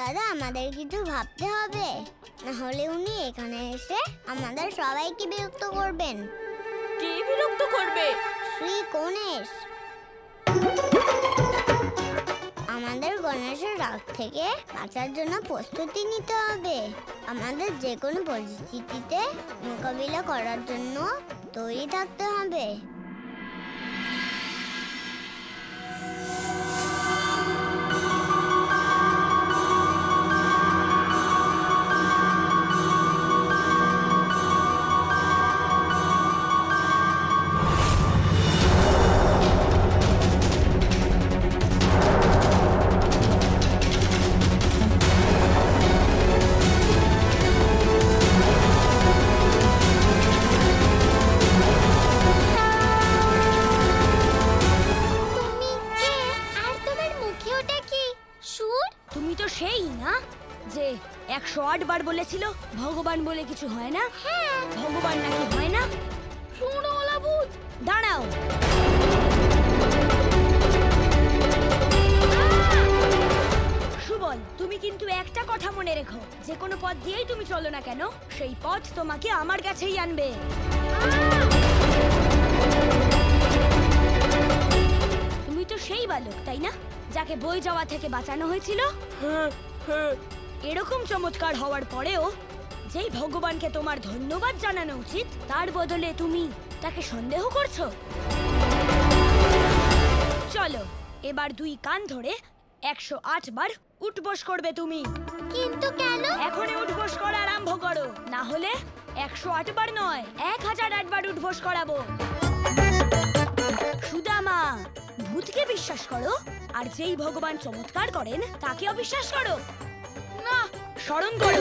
দাদা আমাদের কিছু ভাবতে হবে, না হলে উনি এখানে এসে আমাদের সবাইকে বিরক্ত করবেন। কে বিরক্ত করবে? শ্রী গণেশ। আমাদের গণেশের রাগ থেকে বাঁচার জন্য প্রস্তুতি নিতে হবে। আমাদের যে কোনো পরিস্থিতিতে মোকাবিলা করার জন্য তৈরি থাকতে হবে। যে 108 বার বলেছিল ভগবান বলে কিছু হয় না। হ্যাঁ, ভগবান নাকি হয় না। শুনো ওলাভূত, দাঁড়াও। সুবল, তুমি কিন্তু একটা কথা মনে রেখো, যে কোনো পথ দিয়েই তুমি চলো না কেন, সেই পথ তোমাকে আমার কাছেই আনবে। তুমি তো সেই বালক, তাই না, যাকে বই যাওয়া থেকে বাঁচানো হয়েছিল? হ্যাঁ হ্যাঁ। এরকম চমৎকার হওয়ার পরেও যেই ভগবানকে তোমার ধন্যবাদ জানানো উচিত, তার বদলে তুমি তাকে সন্দেহ করছো। চলো এবার দুই কান ধরে 108 বার উঠবোস করবে তুমি। কিন্তু কেন? এখনই উঠবোস করা আরম্ভ করো, না হলে 108 বার নয় 1008 বার উঠবোস করাবো। সুদামা, ভূতকে বিশ্বাস করো, আর যেই ভগবান চমৎকার করেন তাকে অবিশ্বাস করো না। স্মরণ করো,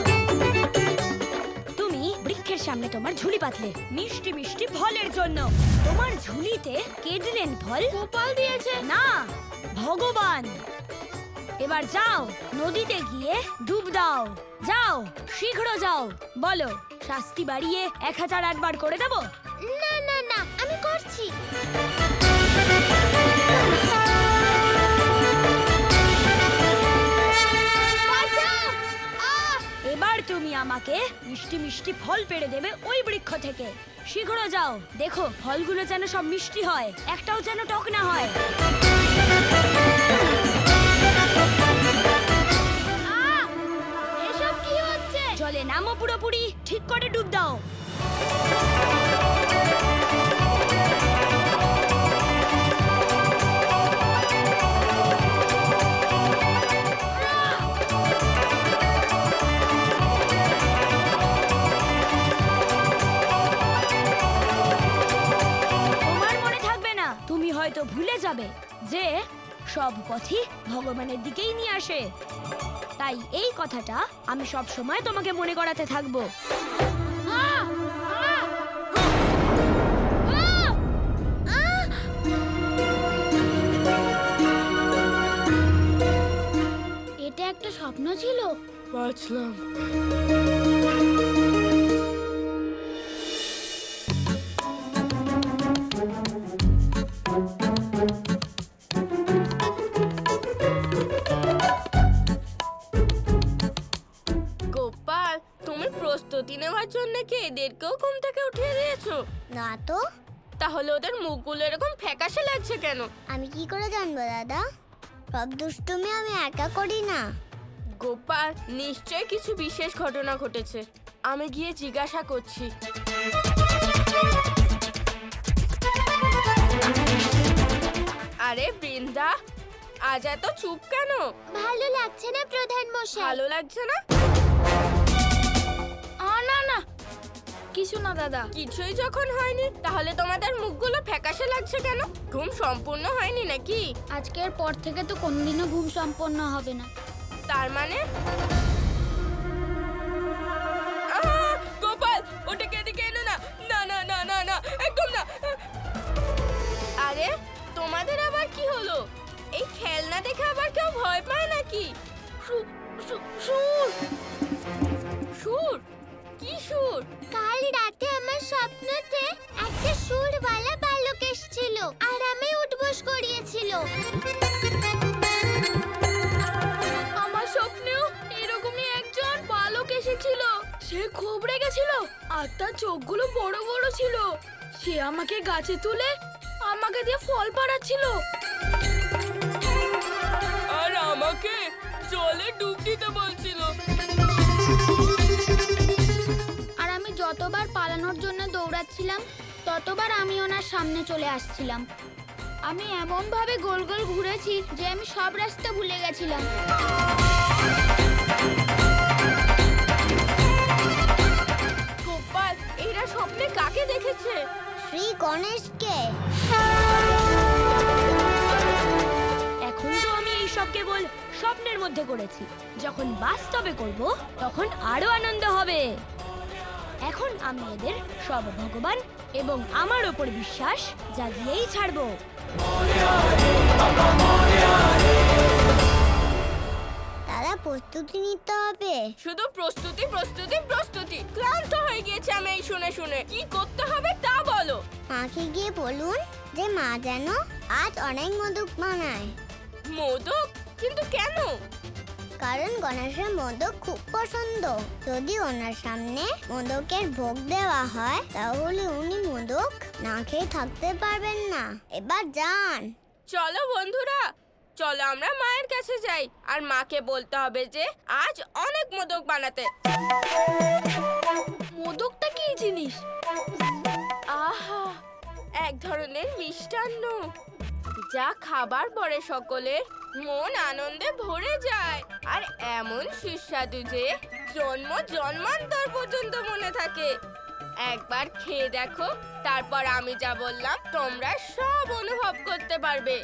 তুমি বৃক্ষের সামনে তোমার ঝুলি পাতলে মিষ্টি মিষ্টি ফলের জন্য। তোমার ঝুলিতে কে দিলেন ফল? গোপাল দিয়েছে। না, ভগবান। এবার যাও, নদীতে গিয়ে ডুব দাও। যাও, শীঘ্র যাও। বলো, শাস্তি বাড়িয়ে 1008 বার করে দেবো? না না না, আমি করছি। এবার তুমি আমাকে মিষ্টি মিষ্টি ফল পেড়ে দেবে ওই বৃক্ষ থেকে। শীঘ্র যাও, দেখো ফলগুলো যেন সব মিষ্টি হয়, একটাও যেন টক না হয়। এসব কি হচ্ছে? জলে নামো, পুরোপুরি ঠিক করে ডুব দাও। হয়তো ভুলে যাবে যে সব পথই ভগবানের দিকেই নিয়ে আসে। তাই এই কথাটা আমি সব সময় তোমাকে মনে করাতে থাকবো। এটা একটা স্বপ্ন ছিল। বাঁচলাম। প্রস্তুতি নেওয়ার জন্য কি এদেরকেও ঘুম থেকে উঠিয়ে দিয়েছো? না তো। তাহলে ওদের মুখগুলো এরকম ফ্যাকাশে লাগছে কেন? আমি কি করে জানবো দাদা? সব দুষ্টুমি আমি একা করি না। গোপাল, নিশ্চয় কিছু বিশেষ ঘটনা ঘটেছে, আমি গিয়ে জিজ্ঞাসা করছি। আরে বৃন্দা, আজ এত চুপ কেন? ভালো লাগছে না প্রধান মশাই। ভালো লাগছে না? না না, কিছু না দাদা। কিছুই যখন হয়নি, তাহলে তোমাদের মুখগুলো ফ্যাকাশে লাগছে কেন? ঘুম সম্পূর্ণ হয়নি নাকি? আজকের পর থেকে তো কোনোদিনও ঘুম সম্পন্ন হবে না। তার মানে? গোপাল, ওটাকে এদিকে এনো না। না না না না না, একদম না। আরে তোমাদের আবার কি হলো? এই খেলনা দেখে আবার কেউ ভয় পায় নাকি? সুর? সুর? কি সুর? কাল রাতে আমার স্বপ্নতে একটা সুরওয়ালা বালক এসেছিল আর আমি উঠবোস করিয়েছিল। আমার স্বপ্নেও খুব রেগেছিল আর তার চোখগুলো বড় বড় ছিল। সে আমাকে গাছে তুলে আমাকে দিয়ে ফল পাড়াচ্ছিল আর আমাকে জলে ডুব দিতে বলছিল। আর আমি যতবার পালানোর জন্য দৌড়াচ্ছিলাম ততবার আমি ওনার সামনে চলে আসছিলাম। আমি এমন ভাবে গোল গোল ঘুরেছি যে আমি সব রাস্তা ভুলে গেছিলাম। গোপাল, এরা স্বপ্নে কাকে দেখেছে? শ্রী গণেশকে। এখন তো আমি এই সব কেবল স্বপ্নের মধ্যে করেছি, যখন বাস্তবে করব তখন আরো আনন্দ হবে। এখন আমি এদের সব ভগবান এবং আমার ওপর বিশ্বাস জাগিয়েই ছাড়বো। দাদা, প্রস্তুতি নিতে হবে। শুধু প্রস্তুতি প্রস্তুতি প্রস্তুতি। ক্লান্ত হয়ে গিয়েছে আমি এই শুনে শুনে। কি করতে হবে তা বলো। মাকে গিয়ে বলুন যে মা যেন আজ অনেক মোদক বানায়। মোদক? কিন্তু কেন? কারণ গণেশের মোদক খুব পছন্দ। যদি ওনার সামনে মোদকের ভোগ দেওয়া হয় তাহলে উনি মোদক না খেয়ে থাকতে পারবেন না। এবার যান। চলো বন্ধুরা, চলো আমরা মায়ের কাছে যাই আর মাকে বলতে হবে যে আজ অনেক মোদক বানাতে। মোদকটা কি জিনিস? আহা, এক ধরনের মিষ্টান্ন যা খাবার পরে সকলের মন আনন্দে ভরে যায় আর এমন সুস্বাদু যে জন্ম জন্মান্তর পর্যন্ত মনে থাকে। একবার খেয়ে দেখো, তারপর আমি যা বললাম তোমরা সব অনুভব করতে পারবে।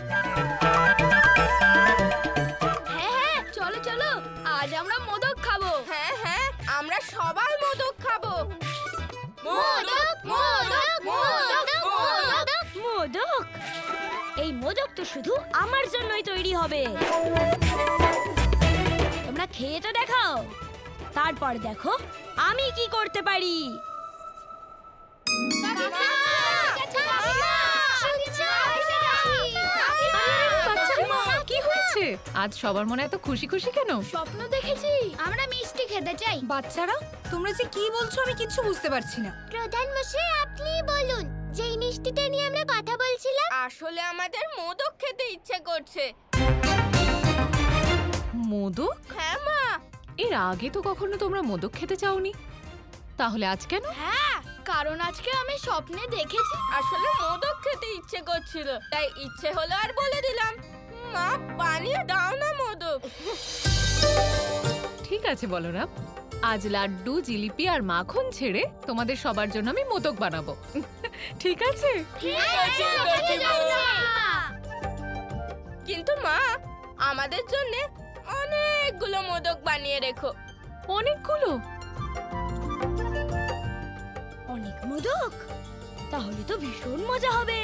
হ্যাঁ হ্যাঁ, চলো চলো, আজ আমরা মোদক খাবো। হ্যাঁ হ্যাঁ, আমরা সবাই মোদক খাবো। মোদক মোদক মোদক মোদক। মোদক? এই মোদক তো শুধু আমার জন্যই তৈরি হবে। তোমরা খেয়ে তো দেখাও, তারপর দেখো আমি কি করতে পারি। কি হয়েছে আজ সবার মনে এত খুশি খুশি কেন? স্বপ্ন দেখেছি আমরা মিষ্টি খেতে চাই। বাচ্চারা, তোমরা যে কি বলছো আমি কিচ্ছু বুঝতে পারছি না। প্রধান মশাই, আপনিই বলুন, যেই মিষ্টিটা নিয়ে আমরা কথা বলছিলাম। আসলে আমাদের মোদক খেতে ইচ্ছে করছে। মোদক? হ্যাঁ মা। এর আগে তো কখনো তোমরা মোদক খেতে চাওনি, তাহলে আজ কেন? হ্যাঁ, কারণ আজকে আমি স্বপ্নে দেখেছি। আসলে মোদক খেতে ইচ্ছে করছিল, তাই ইচ্ছে হলো আর বলে দিলাম। মা, বানিয়ে দাও না মোদক। ঠিক আছে বলরাম, আজ লাড্ডু, জিলিপি আর মাখন ছেড়ে তোমাদের সবার জন্য আমি মোদক বানাবো। ঠিক আছে? কিন্তু মা, আমাদের জন্য অনেকগুলো মোদক বানিয়ে রেখো। অনেকগুলো? অনেক মোদক? তাহলে তো ভীষণ মজা হবে।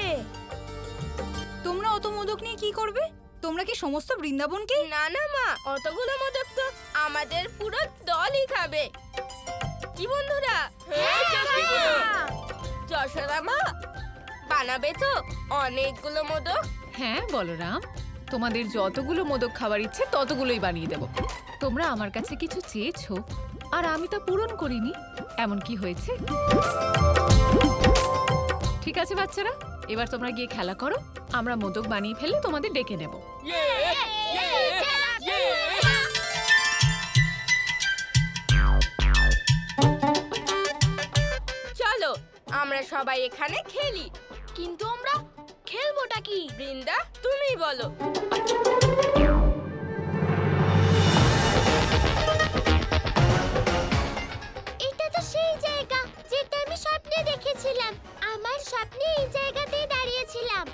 তোমরা অত মোদক নিয়ে কি করবে? তোমরা কি সমস্ত বৃন্দাবনকে? না না মা, অতগুলো মোদক তো আমাদের পুরো দলই খাবে। কি বন্ধুরা? যশোদা মা, বানাবে তো অনেকগুলো মোদক? হ্যাঁ বলরাম, তোমাদের যতগুলো মোদক খাবার ইচ্ছে ততগুলোই বানিয়ে দেব। তোমরা আমার কাছে কিছু চেয়েছো আর আমি তা পূরণ করিনি, এমন কি হয়েছে? ঠিক আছে বাচ্চারা, এবার তোমরা গিয়ে খেলা করো। আমরা মোদক বানিয়ে ফেললে তোমাদের ডেকে নেব। চলো আমরা সবাই এখানে খেলি। কিন্তু আমরা খেলবোটা কি? বৃন্দা, তুমি বলো। এটা তো সেই জায়গা যেটা আমি স্বপ্নে দেখেছিলাম। আমার স্বপ্নে এই জায়গাতেই দাঁড়িয়েছিলাম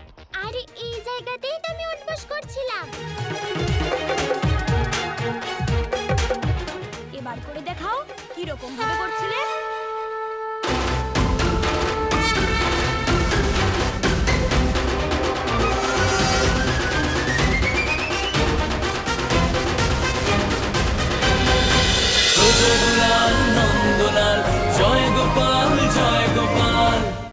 আর এই জায়গাতেই তো আমি উঠবস করছিলাম। এবার করে দেখাও কি রকম ভাবে করছিলে।